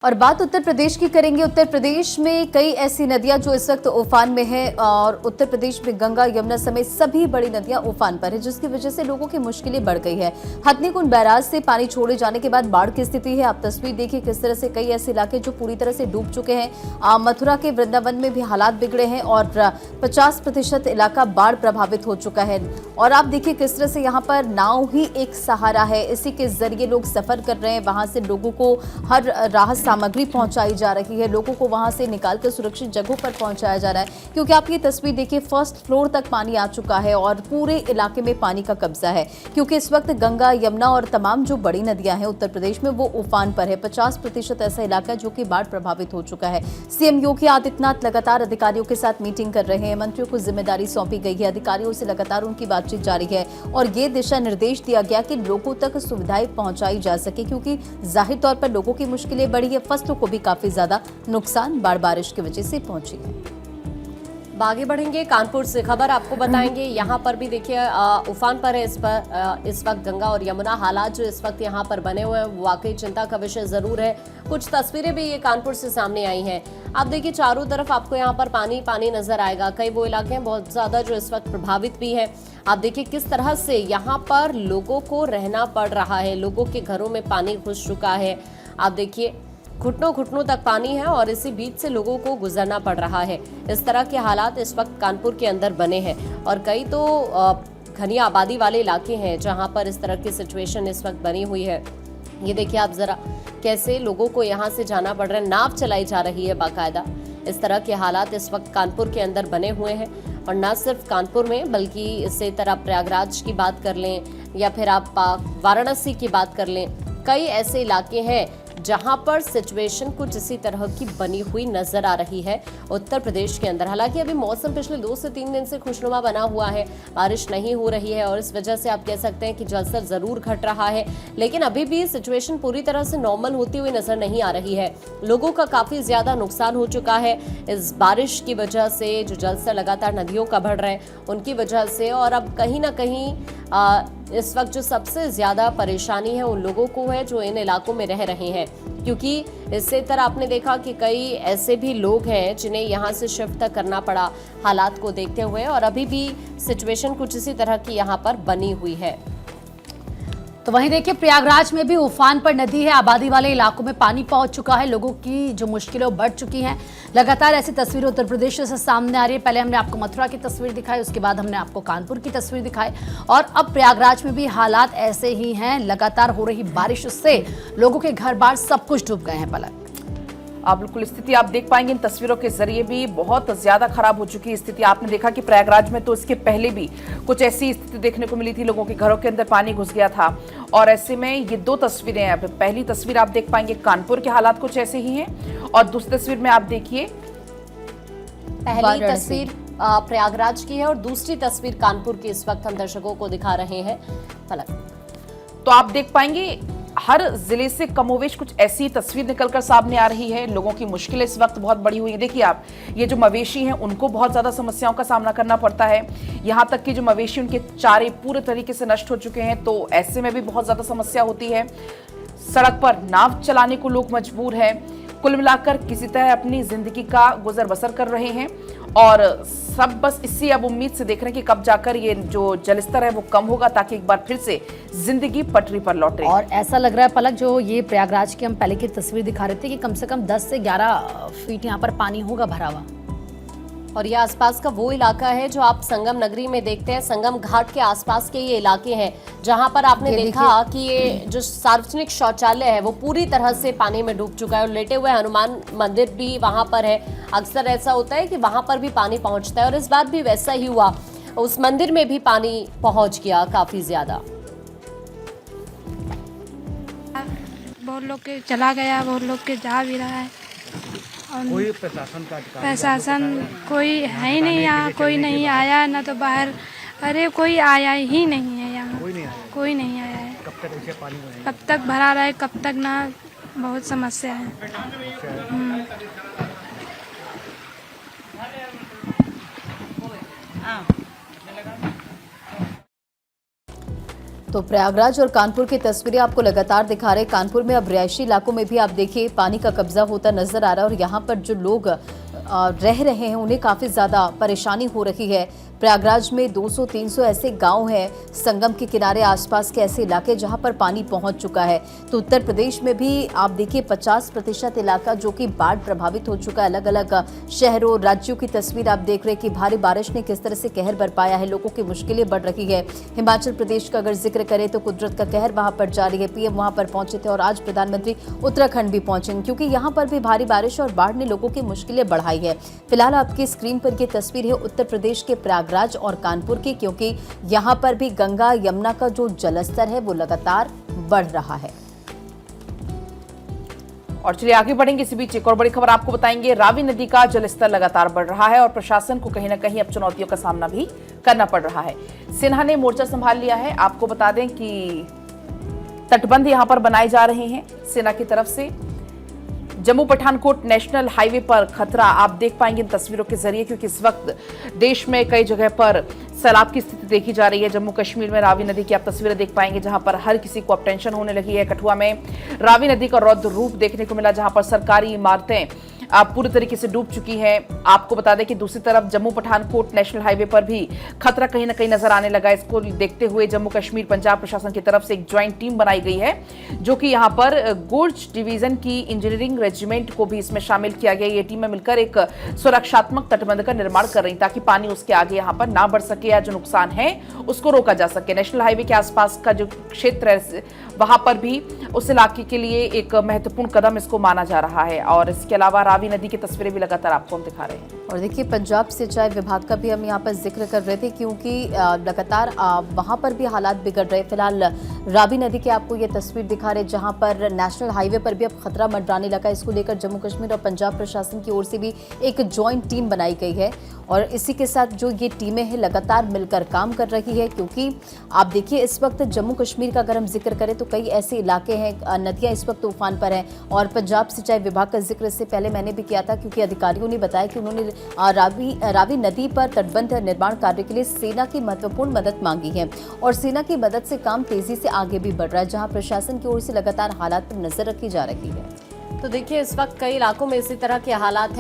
और बात उत्तर प्रदेश की करेंगे। उत्तर प्रदेश में कई ऐसी नदियां जो इस वक्त उफान में है और उत्तर प्रदेश में गंगा यमुना समेत सभी बड़ी नदियां उफान पर है, जिसकी वजह से लोगों की मुश्किलें बढ़ गई है। हथनीकुंड बैराज से पानी छोड़े जाने के बाद बाढ़ की स्थिति है। आप तस्वीर देखिए किस तरह से कई ऐसे इलाके जो पूरी तरह से डूब चुके हैं। मथुरा के वृंदावन में भी हालात बिगड़े हैं और 50% इलाका बाढ़ प्रभावित हो चुका है। और आप देखिए किस तरह से यहाँ पर नाव ही एक सहारा है, इसी के जरिए लोग सफर कर रहे हैं। वहां से लोगों को हर राहत सामग्री पहुंचाई जा रही है, लोगों को वहां से निकालकर सुरक्षित जगहों पर पहुंचाया जा रहा है। क्योंकि आप ये तस्वीर देखिए, फर्स्ट फ्लोर तक पानी आ चुका है और पूरे इलाके में पानी का कब्जा है। क्योंकि इस वक्त गंगा यमुना और तमाम जो बड़ी नदियां हैं उत्तर प्रदेश में वो उफान पर है। 50% ऐसा इलाका है जो कि बाढ़ प्रभावित हो चुका है। सीएम योगी आदित्यनाथ लगातार अधिकारियों के साथ मीटिंग कर रहे हैं। मंत्रियों को जिम्मेदारी सौंपी गई है, अधिकारियों से लगातार उनकी बातचीत जारी है और ये दिशा निर्देश दिया गया कि लोगों तक सुविधाएं पहुंचाई जा सके। क्योंकि जाहिर तौर पर लोगों की मुश्किलें बढ़ी है, फसलों को भी काफी ज्यादा नुकसान बाढ़ बारिश की वजह से पहुंची है। आगे बढ़ेंगे, कानपुर से खबर आपको बताएंगे। यहाँ पर भी देखिए उफान पर है इस वक्त गंगा और यमुना। हालात जो इस वक्त यहाँ पर बने हुए हैं वाकई चिंता का विषय जरूर है। कुछ तस्वीरें भी ये कानपुर से सामने आई हैं। आप देखिए चारों तरफ आपको यहाँ पर पानी पानी नजर आएगा। कई वो इलाके हैं बहुत ज्यादा जो इस वक्त प्रभावित भी है। आप देखिए किस तरह से यहाँ पर लोगों को रहना पड़ रहा है, लोगों के घरों में पानी घुस चुका है। आप देखिए घुटनों घुटनों तक पानी है और इसी बीच से लोगों को गुजरना पड़ रहा है। इस तरह के हालात इस वक्त कानपुर के अंदर बने हैं और कई तो घनी आबादी वाले इलाके हैं जहां पर इस तरह की सिचुएशन इस वक्त बनी हुई है। ये देखिए आप जरा कैसे लोगों को यहां से जाना पड़ रहा है, नाव चलाई जा रही है बाकायदा। इस तरह के हालात इस वक्त कानपुर के अंदर बने हुए हैं और न सिर्फ कानपुर में बल्कि इसी तरह प्रयागराज की बात कर लें या फिर आप वाराणसी की बात कर लें, कई ऐसे इलाके हैं जहां पर सिचुएशन कुछ इसी तरह की बनी हुई नजर आ रही है उत्तर प्रदेश के अंदर। हालांकि अभी मौसम पिछले 2 से 3 दिन से खुशनुमा बना हुआ है, बारिश नहीं हो रही है और इस वजह से आप कह सकते हैं कि जलस्तर जरूर घट रहा है, लेकिन अभी भी सिचुएशन पूरी तरह से नॉर्मल होती हुई नजर नहीं आ रही है। लोगों का काफी ज्यादा नुकसान हो चुका है इस बारिश की वजह से, जो जलस्तर लगातार नदियों का बढ़ रहे हैं उनकी वजह से। और अब कहीं ना कहीं इस वक्त जो सबसे ज्यादा परेशानी है उन लोगों को है जो इन इलाकों में रह रहे हैं। क्योंकि इससे तरह आपने देखा कि कई ऐसे भी लोग हैं जिन्हें यहाँ से शिफ्ट तक करना पड़ा हालात को देखते हुए और अभी भी सिचुएशन कुछ इसी तरह की यहाँ पर बनी हुई है। तो वहीं देखिए प्रयागराज में भी उफान पर नदी है, आबादी वाले इलाकों में पानी पहुंच चुका है, लोगों की जो मुश्किलें बढ़ चुकी हैं। लगातार ऐसी तस्वीरें उत्तर प्रदेश से सामने आ रही है। पहले हमने आपको मथुरा की तस्वीर दिखाई, उसके बाद हमने आपको कानपुर की तस्वीर दिखाई और अब प्रयागराज में भी हालात ऐसे ही हैं। लगातार हो रही बारिश से लोगों के घर बार सब कुछ डूब गए हैं। पलक आप बिल्कुल स्थिति आप देख पाएंगे इन तस्वीरों के जरिए भी बहुत ज्यादा खराब हो चुकी है स्थिति। आपने देखा कि प्रयागराज में तो इसके पहले भी कुछ ऐसी स्थिति देखने को मिली थी, लोगों के घरों के अंदर पानी घुस गया था। और ऐसे में ये 2 तस्वीरें हैं। पहली तस्वीर आप देख पाएंगे कानपुर के हालात कुछ ऐसे ही हैं और दूसरी तस्वीर में आप देखिए, पहली तस्वीर प्रयागराज की है और दूसरी तस्वीर कानपुर की इस वक्त हम दर्शकों को दिखा रहे हैं। फलक तो आप देख पाएंगे हर जिले से कमोवेश कुछ ऐसी तस्वीर निकलकर सामने आ रही है। लोगों की मुश्किलें इस वक्त बहुत बड़ी हुई है। देखिए आप, ये जो मवेशी हैं उनको बहुत ज्यादा समस्याओं का सामना करना पड़ता है। यहाँ तक कि जो मवेशी उनके चारे पूरे तरीके से नष्ट हो चुके हैं, तो ऐसे में भी बहुत ज्यादा समस्या होती है। सड़क पर नाव चलाने को लोग मजबूर हैं। कुल मिलाकर किसी तरह अपनी जिंदगी का गुजर बसर कर रहे हैं और सब बस इसी अब उम्मीद से देख रहे हैं कि कब जाकर ये जो जलस्तर है वो कम होगा ताकि एक बार फिर से जिंदगी पटरी पर लौटे। और ऐसा लग रहा है पलक, जो ये प्रयागराज की हम पहले की तस्वीर दिखा रहे थे कि कम से कम 10 से 11 फीट यहाँ पर पानी होगा भरा हुआ। और ये आसपास का वो इलाका है जो आप संगम नगरी में देखते हैं। संगम घाट के आसपास के ये इलाके हैं जहां पर आपने देखा कि ये जो सार्वजनिक शौचालय है वो पूरी तरह से पानी में डूब चुका है और लेटे हुए हनुमान मंदिर भी वहां पर है। अक्सर ऐसा होता है कि वहां पर भी पानी पहुंचता है और इस बार भी वैसा ही हुआ। उस मंदिर में भी पानी पहुंच गया काफी ज्यादा। बहुत लोग के चला गया, बहुत लोग के जा भी रहा है और कोई प्रशासन का अधिकारी, प्रशासन कोई है ही नहीं यहाँ, कोई नहीं आया ना तो बाहर। अरे कोई आया ही नहीं है यहाँ, कोई नहीं आया है। कब तक ऐसे पानी में कब तक भरा रहे, कब तक ना, बहुत समस्या है। तो प्रयागराज और कानपुर की तस्वीरें आपको लगातार दिखा रहे हैं। कानपुर में अब रिहायशी इलाकों में भी आप देखिए पानी का कब्जा होता नजर आ रहा है और यहाँ पर जो लोग रह रहे हैं उन्हें काफी ज्यादा परेशानी हो रही है। प्रयागराज में 200-300 ऐसे गांव हैं, संगम के किनारे आसपास के ऐसे इलाके जहां पर पानी पहुंच चुका है। तो उत्तर प्रदेश में भी आप देखिए 50% इलाका जो कि बाढ़ प्रभावित हो चुका है। अलग अलग शहरों राज्यों की तस्वीर आप देख रहे हैं कि भारी बारिश ने किस तरह से कहर बरपाया है, लोगों की मुश्किलें बढ़ रही है। हिमाचल प्रदेश का अगर जिक्र करें तो कुदरत का कहर वहां पर जारी है। पीएम वहां पर पहुंचे थे और आज प्रधानमंत्री उत्तराखंड भी पहुंचेंगे क्योंकि यहाँ पर भी भारी बारिश और बाढ़ ने लोगों की मुश्किलें बढ़ाई है। फिलहाल आपकी स्क्रीन पर ये तस्वीर है उत्तर प्रदेश के प्रयागराज और कानपुर की, क्योंकि यहाँ पर भी गंगा यमुना का जो जलस्तर है वो लगातार बढ़ रहा है। और चलिए आगे बढ़ेंगे। इसी बीच एक और बड़ी खबर आपको बताएंगे। रावी नदी का जलस्तर लगातार बढ़ रहा है और प्रशासन को कहीं ना कहीं अब चुनौतियों का सामना भी करना पड़ रहा है। सिन्हा ने मोर्चा संभाल लिया है। आपको बता दें कि तटबंध यहां पर बनाए जा रहे हैं सेना की तरफ से। जम्मू पठानकोट नेशनल हाईवे पर खतरा आप देख पाएंगे इन तस्वीरों के जरिए, क्योंकि इस वक्त देश में कई जगह पर सैलाब की स्थिति देखी जा रही है। जम्मू कश्मीर में रावी नदी की आप तस्वीरें देख पाएंगे जहां पर हर किसी को अब टेंशन होने लगी है। कठुआ में रावी नदी का रौद्र रूप देखने को मिला, जहां पर सरकारी इमारतें पूरी तरीके से डूब चुकी हैं। आपको बता दें कि दूसरी तरफ जम्मू पठानकोट नेशनल हाईवे पर भी खतरा कहीं ना कहीं नजर आने लगा। इसको देखते हुए जम्मू कश्मीर पंजाब प्रशासन की तरफ से एक ज्वाइंट टीम बनाई गई है, जो कि यहां पर गुर्ज डिवीजन की इंजीनियरिंग रेजिमेंट को भी इसमें शामिल किया गया। ये टीमें मिलकर एक सुरक्षात्मक तटबंध का निर्माण कर रही ताकि पानी उसके आगे यहां पर ना बढ़ सके या जो नुकसान है उसको रोका जा सके। नेशनल हाईवे के आसपास का जो क्षेत्र है वहां पर भी उस इलाके के लिए एक महत्वपूर्ण कदम इसको माना जा रहा है। और इसके अलावा रावी नदी की तस्वीरें भी लगातार आपको हम दिखा रहे हैं। और देखिए पंजाब सिंचाई विभाग का भी हम यहाँ पर जिक्र कर रहे थे, क्योंकि लगातार वहाँ पर भी हालात बिगड़ रहे। फिलहाल रावी नदी की आपको ये तस्वीर दिखा रहे जहाँ पर नेशनल हाईवे पर भी अब खतरा मंडराने लगा। इसको लेकर जम्मू कश्मीर और पंजाब प्रशासन की ओर से भी एक ज्वाइंट टीम बनाई गई है और इसी के साथ जो ये टीमें हैं लगातार मिलकर काम कर रही है। क्योंकि आप देखिए इस वक्त जम्मू कश्मीर का अगर हम जिक्र करें तो कई ऐसे इलाके हैं, नदियां इस वक्त तूफान पर हैं। और पंजाब सिंचाई विभाग का जिक्र इससे पहले मैंने भी किया था, क्योंकि अधिकारियों ने बताया कि उन्होंने रावी नदी पर तटबंध निर्माण कार्य के लिए सेना की महत्वपूर्ण मदद मांगी है और सेना की मदद से काम तेजी से आगे भी बढ़ रहा है, जहां प्रशासन की ओर से लगातार हालात पर नजर रखी जा रही है। तो देखिए इस वक्त कई इलाकों में इसी तरह के हालात हैं।